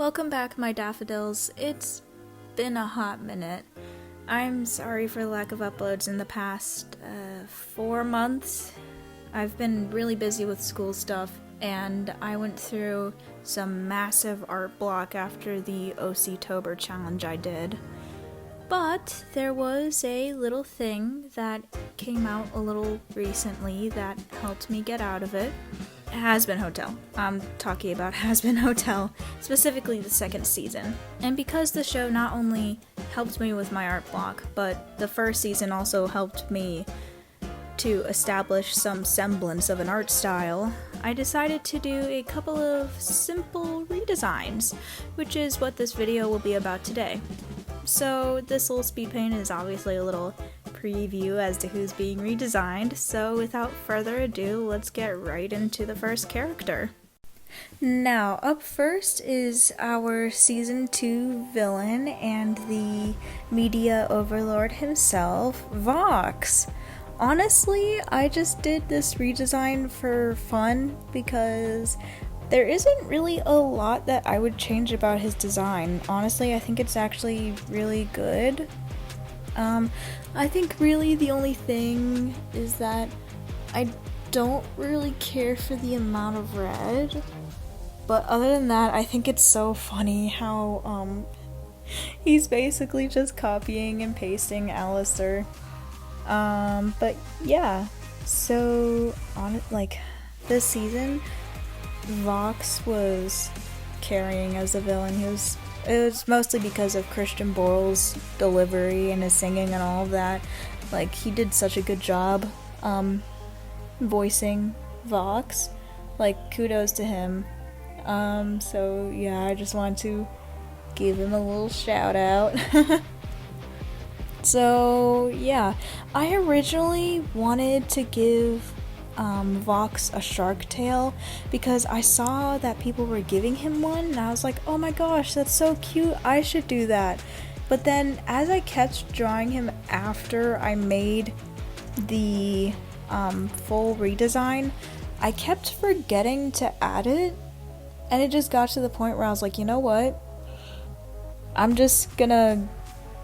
Welcome back, my daffodils. It's been a hot minute. I'm sorry for the lack of uploads in the past 4 months. I've been really busy with school stuff, and I went through some massive art block after the OC-tober challenge I did. But there was a little thing that came out a little recently that helped me get out of it. HAZBIN Hotel. I'm talking about HAZBIN Hotel, specifically the second season. And because the show not only helped me with my art block, but the first season also helped me to establish some semblance of an art style, I decided to do a couple of simple redesigns, which is what this video will be about today. So this little speed paint is obviously a little preview as to who's being redesigned, so without further ado, let's get right into the first character. Now, up first is our Season 2 villain and the media overlord himself, Vox. Honestly, I just did this redesign for fun because there isn't really a lot that I would change about his design. Honestly, I think it's actually really good. I think really the only thing is that I don't really care for the amount of red, but other than that, I think it's so funny how he's basically just copying and pasting Alastor. But yeah, so on this season, Vox was carrying as a villain. It was mostly because of Christian Borle's delivery and his singing and all of that. Like, he did such a good job voicing Vox. Like, kudos to him. So yeah, I just wanted to give him a little shout out. So yeah, I originally wanted to give Vox a shark tail because I saw that people were giving him one and I was like, oh my gosh, that's so cute, I should do that. But then as I kept drawing him after I made the full redesign, I kept forgetting to add it, and it just got to the point where I was like, you know what, I'm just gonna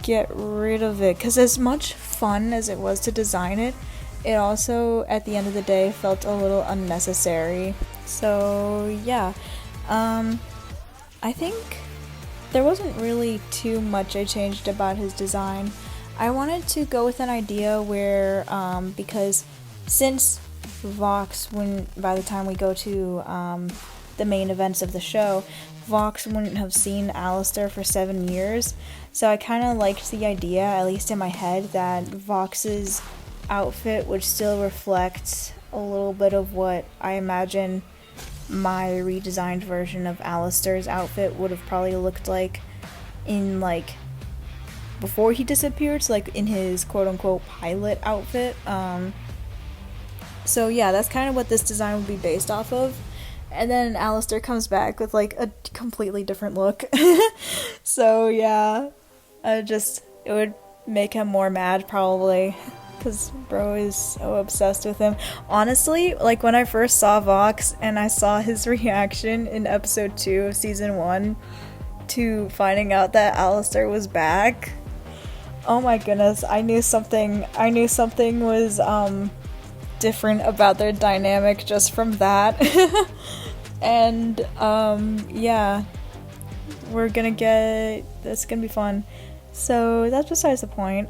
get rid of it, because as much fun as it was to design it, it also, at the end of the day, felt a little unnecessary. So yeah, I think there wasn't really too much I changed about his design. I wanted to go with an idea where, because since Vox, by the time we go to the main events of the show, Vox wouldn't have seen Alastor for 7 years, so I kind of liked the idea, at least in my head, that Vox's outfit would still reflect a little bit of what I imagine my redesigned version of Alastor's outfit would have probably looked like in, like, before he disappeared, so like in his quote-unquote pilot outfit. So yeah, that's kind of what this design would be based off of. And then Alastor comes back with like a completely different look. So yeah, it would make him more mad probably, because bro is so obsessed with him. Honestly, like when I first saw Vox and I saw his reaction in episode 2 of season 1 to finding out that Alastor was back, oh my goodness, I knew something was different about their dynamic just from that. And yeah, that's gonna be fun. So that's besides the point.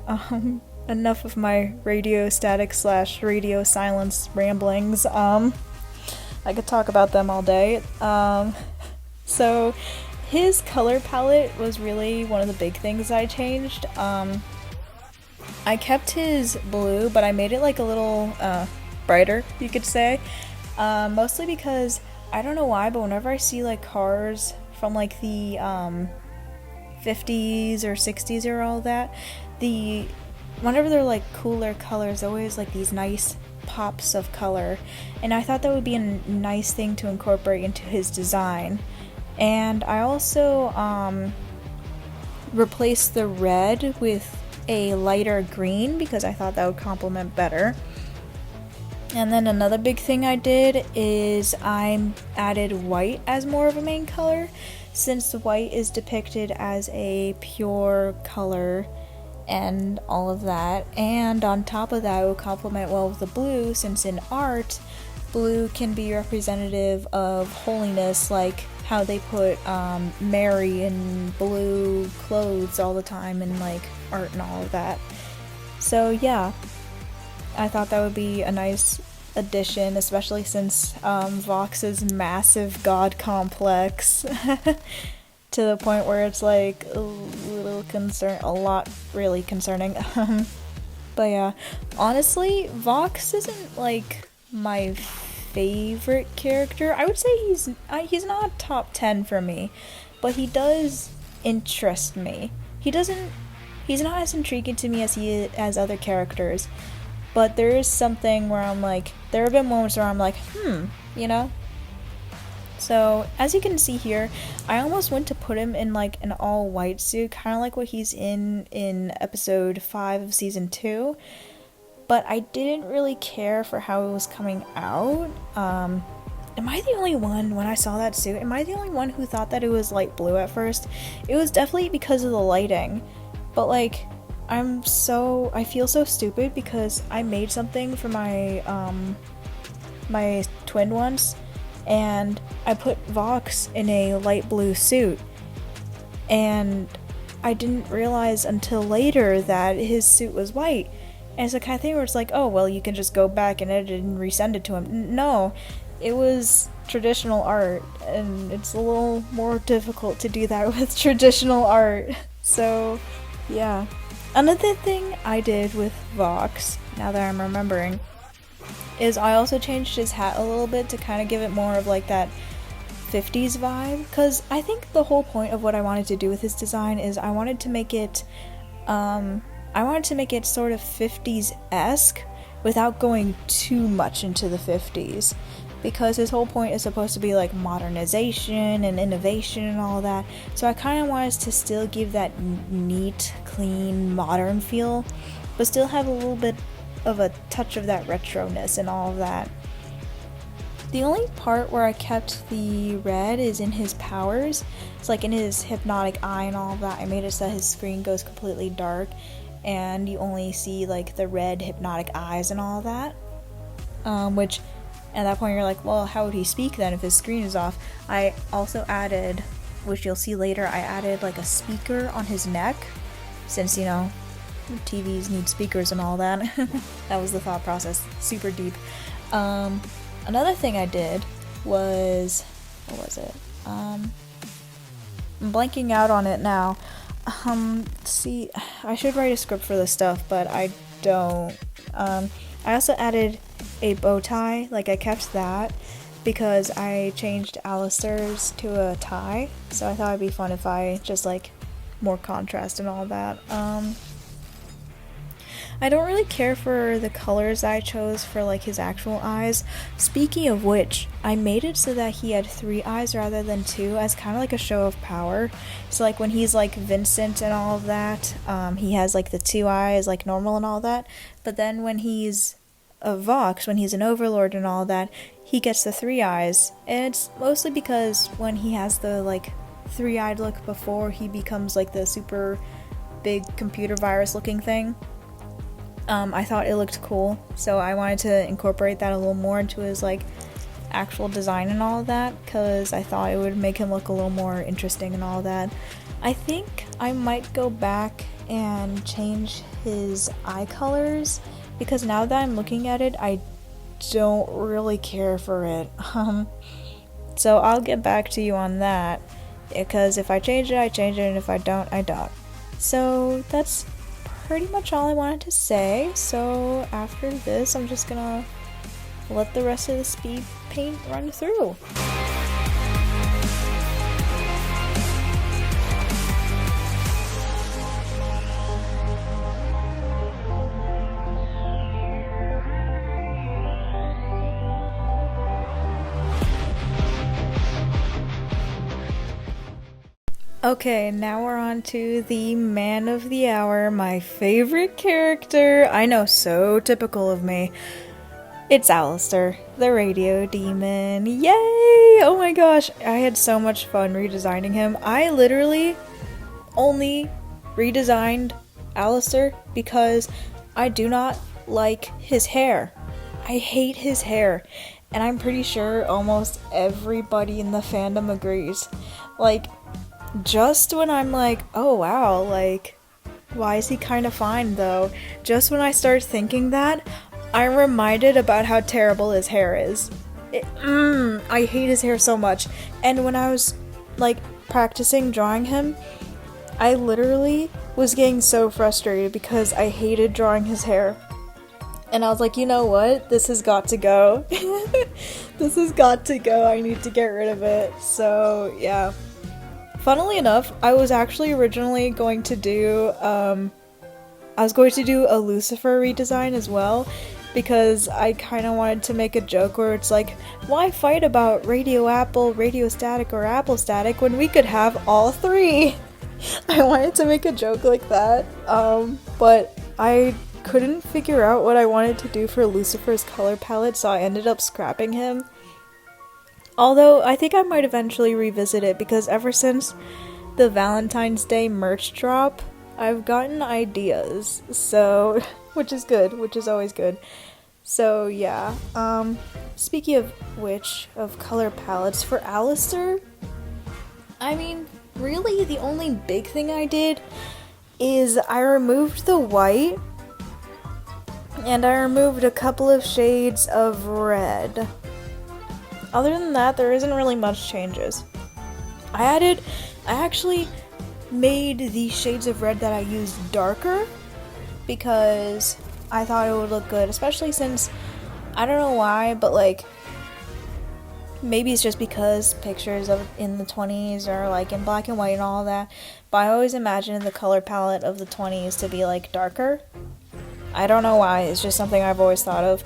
Enough of my radio static / radio silence ramblings. I could talk about them all day. So his color palette was really one of the big things I changed. I kept his blue, but I made it like a little brighter, you could say. Mostly because, I don't know why, but whenever I see like cars from like the 50s or 60s or all that, whenever they're like cooler colors, always like these nice pops of color, and I thought that would be a nice thing to incorporate into his design. And I also replaced the red with a lighter green because I thought that would complement better. And then another big thing I did is I added white as more of a main color. since white is depicted as a pure color and all of that, and on top of that it would complement well with the blue, since in art blue can be representative of holiness, like how they put Mary in blue clothes all the time in like art and all of that. So yeah, I thought that would be a nice addition, especially since Vox's massive god complex to the point where it's like a lot really concerning. But yeah, honestly, Vox isn't like my favorite character. I would say he's not top 10 for me, but he does interest me. He's not as intriguing to me as other characters, but there is something where I'm like, there have been moments where I'm like, you know? So, as you can see here, I almost went to put him in like an all-white suit, kind of like what he's in episode 5 of season 2, but I didn't really care for how it was coming out. Am I the only one, when I saw that suit, am I the only one who thought that it was light blue at first? It was definitely because of the lighting, but like, I feel so stupid because I made something for my my twin once, and I put Vox in a light blue suit, and I didn't realize until later that his suit was white. And it's the kind of thing where it's like, oh well, you can just go back and edit it and resend it to him. No, it was traditional art, and it's a little more difficult to do that with traditional art. So yeah. Another thing I did with Vox, now that I'm remembering, is I also changed his hat a little bit to kind of give it more of like that 50s vibe, because I think the whole point of what I wanted to do with his design is I wanted to make it sort of 50s-esque without going too much into the 50s, because his whole point is supposed to be like modernization and innovation and all that. So I kind of wanted to still give that neat, clean, modern feel, but still have a little bit of a touch of that retroness and all of that. The only part where I kept the red is in his powers. It's like in his hypnotic eye and all of that. I made it so that his screen goes completely dark and you only see like the red hypnotic eyes and all of that. Which at that point you're like, well, how would he speak then if his screen is off? I also added, which you'll see later, I added like a speaker on his neck, since, you know, TVs need speakers and all that. That was the thought process. Super deep. Another thing I did was, what was it? I'm blanking out on it now. See, I should write a script for this stuff, but I don't. I also added a bow tie, like I kept that because I changed Alastor's to a tie, so I thought it'd be fun if I just like more contrast and all that. I don't really care for the colors I chose for like his actual eyes. Speaking of which, I made it so that he had 3 eyes rather than 2 as kind of like a show of power. So like when he's like Vincent and all of that, he has like the 2 eyes like normal and all that. But then when he's a Vox, when he's an overlord and all that, he gets the 3 eyes. And it's mostly because when he has the like 3-eyed look before he becomes like the super big computer virus looking thing, I thought it looked cool, so I wanted to incorporate that a little more into his like actual design and all of that, because I thought it would make him look a little more interesting and all that. I think I might go back and change his eye colors, because now that I'm looking at it, I don't really care for it. So I'll get back to you on that, because if I change it, I change it, and if I don't, I don't. So that's pretty much all I wanted to say. So after this, I'm just gonna let the rest of the speed paint run through. Okay, now we're on to the man of the hour, my favorite character. I know, so typical of me. It's Alastor, the radio demon. Yay! Oh my gosh, I had so much fun redesigning him. I literally only redesigned Alastor because I do not like his hair. I hate his hair, and I'm pretty sure almost everybody in the fandom agrees. Like, just when I'm like, oh wow, like, why is he kind of fine though? Just when I start thinking that, I'm reminded about how terrible his hair is. I hate his hair so much. And when I was, like, practicing drawing him, I literally was getting so frustrated because I hated drawing his hair. And I was like, you know what? This has got to go. This has got to go. I need to get rid of it. So, yeah. Funnily enough, I was actually originally going to do, a Lucifer redesign as well, because I kind of wanted to make a joke where it's like, why fight about radio apple, radio static, or apple static when we could have all three? I wanted to make a joke like that, but I couldn't figure out what I wanted to do for Lucifer's color palette, so I ended up scrapping him. Although, I think I might eventually revisit it, because ever since the Valentine's Day merch drop, I've gotten ideas, so, which is good, which is always good. So, yeah, speaking of which, of color palettes, for Alastor, I mean, really the only big thing I did is I removed the white, and I removed a couple of shades of red. Other than that, there isn't really much changes. I actually made the shades of red that I used darker because I thought it would look good, especially since, I don't know why, but like, maybe it's just because pictures of in the 20s are like in black and white and all that, but I always imagined the color palette of the 20s to be like darker. I don't know why, it's just something I've always thought of.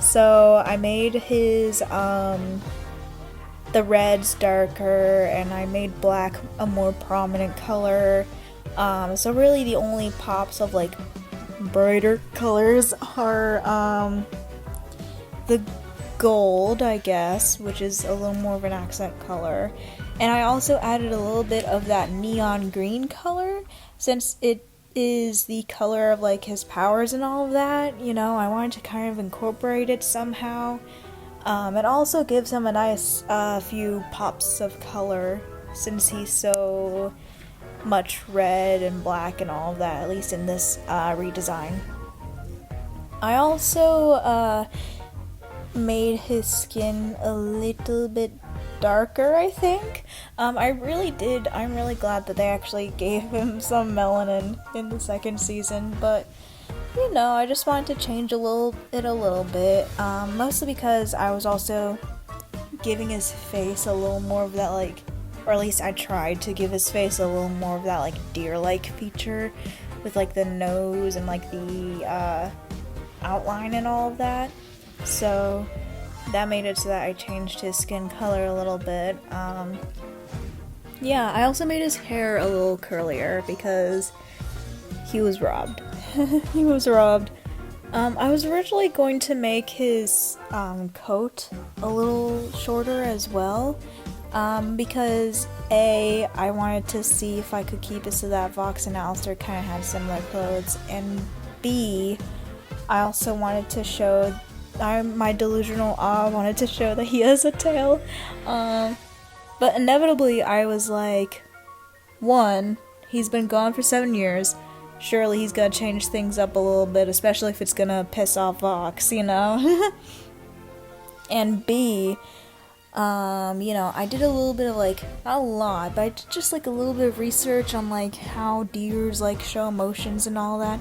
So I made his, the reds darker, and I made black a more prominent color. So really the only pops of like brighter colors are, the gold, I guess, which is a little more of an accent color. And I also added a little bit of that neon green color, since it is the color of like his powers and all of that, you know, I wanted to kind of incorporate it somehow. It also gives him a nice few pops of color, since he's so much red and black and all of that, at least in this redesign. I also made his skin a little bit darker, I think. I'm really glad that they actually gave him some melanin in the second season, but you know, I just wanted to change a little bit, mostly because I was also giving his face a little more of that, like, or at least I tried to give his face a little more of that, like, deer-like feature, with, like, the nose and, like, the, outline and all of that, so that made it so that I changed his skin color a little bit. Yeah, I also made his hair a little curlier because he was robbed. He was robbed. I was originally going to make his coat a little shorter as well, because A, I wanted to see if I could keep it so that Vox and Alastor kind of had similar clothes, and B, I also wanted to show my delusional awe wanted to show that he has a tail. But inevitably I was like, one, he's been gone for 7 years. Surely he's gonna change things up a little bit, especially if it's gonna piss off Vox, you know? And B, you know, I did a little bit of, like, not a lot, but I did just, like, a little bit of research on, like, how deers, like, show emotions and all that,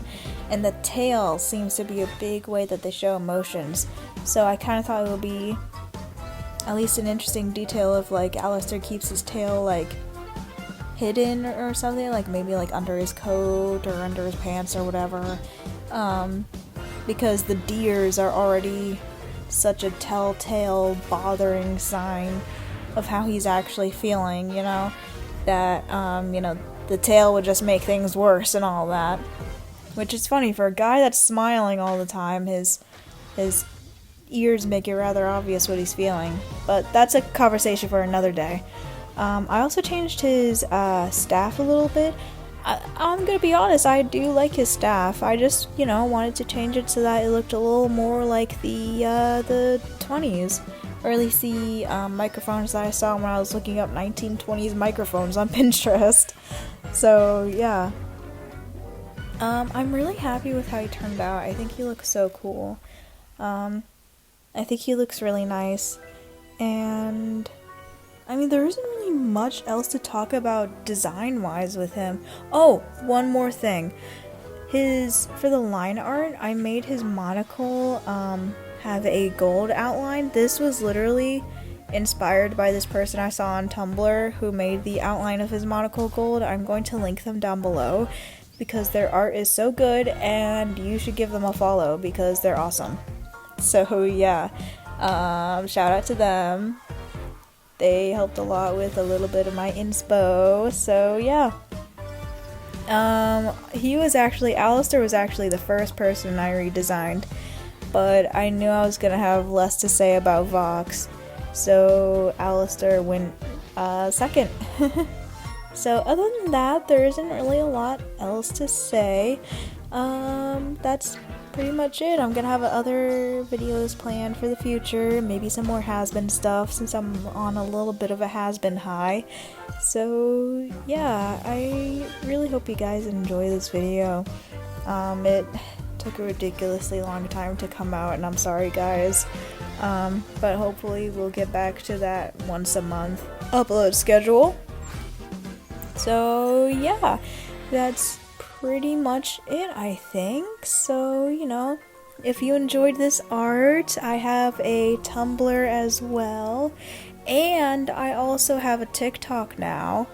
and the tail seems to be a big way that they show emotions, so I kind of thought it would be at least an interesting detail if, like, Alastor keeps his tail, like, hidden or something, like, maybe, like, under his coat or under his pants or whatever, because the deers are already such a telltale, bothering sign of how he's actually feeling, you know, that, you know, the tail would just make things worse and all that, which is funny, for a guy that's smiling all the time, his His ears make it rather obvious what he's feeling, but that's a conversation for another day. I also changed his staff a little bit. I'm gonna be honest, I do like his staff. I just, wanted to change it so that it looked a little more like the 20s, or at least the microphones that I saw when I was looking up 1920s microphones on Pinterest. So yeah, I'm really happy with how he turned out. I think he looks so cool. I think he looks really nice, and I mean, there isn't really much else to talk about design-wise with him. Oh, one more thing. For the line art, I made his monocle have a gold outline. This was literally inspired by this person I saw on Tumblr who made the outline of his monocle gold. I'm going to link them down below because their art is so good and you should give them a follow because they're awesome. So yeah, shout out to them. They helped a lot with a little bit of my inspo, so yeah. Alastor was actually the first person I redesigned, but I knew I was gonna have less to say about Vox, so Alastor went second. So other than that, there isn't really a lot else to say. That's pretty much it. I'm gonna have other videos planned for the future, maybe some more HAZBIN stuff since I'm on a little bit of a HAZBIN high. So yeah, I really hope you guys enjoy this video. It took a ridiculously long time to come out and I'm sorry guys, but hopefully we'll get back to that once a month upload schedule. So yeah, that's pretty much it, I think. So, if you enjoyed this art, I have a Tumblr as well, and I also have a TikTok now.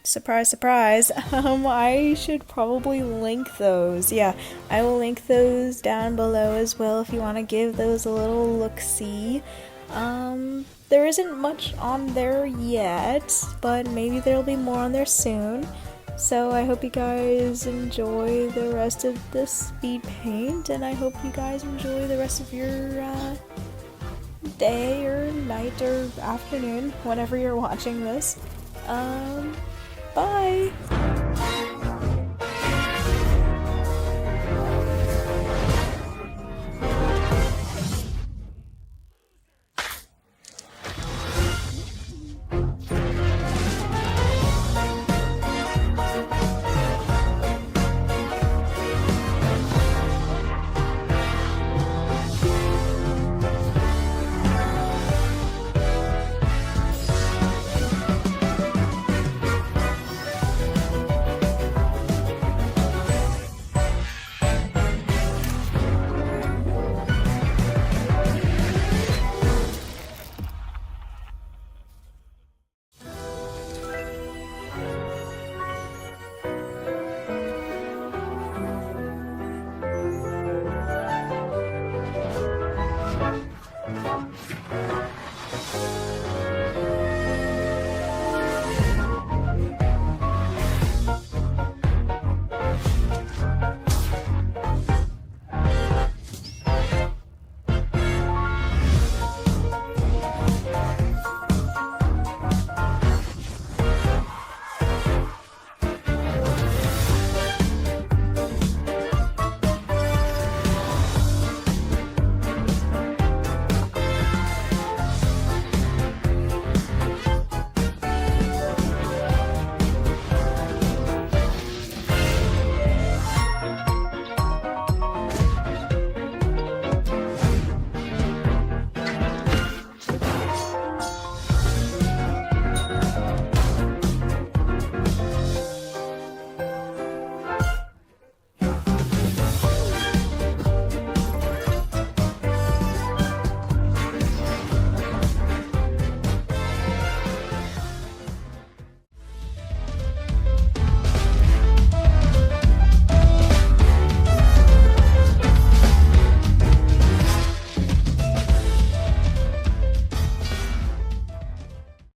Surprise, surprise. I should probably link those. Yeah, I will link those down below as well if you want to give those a little look-see. There isn't much on there yet, but maybe there'll be more on there soon. So I hope you guys enjoy the rest of this speed paint, and I hope you guys enjoy the rest of your day or night or afternoon, whenever you're watching this. Bye!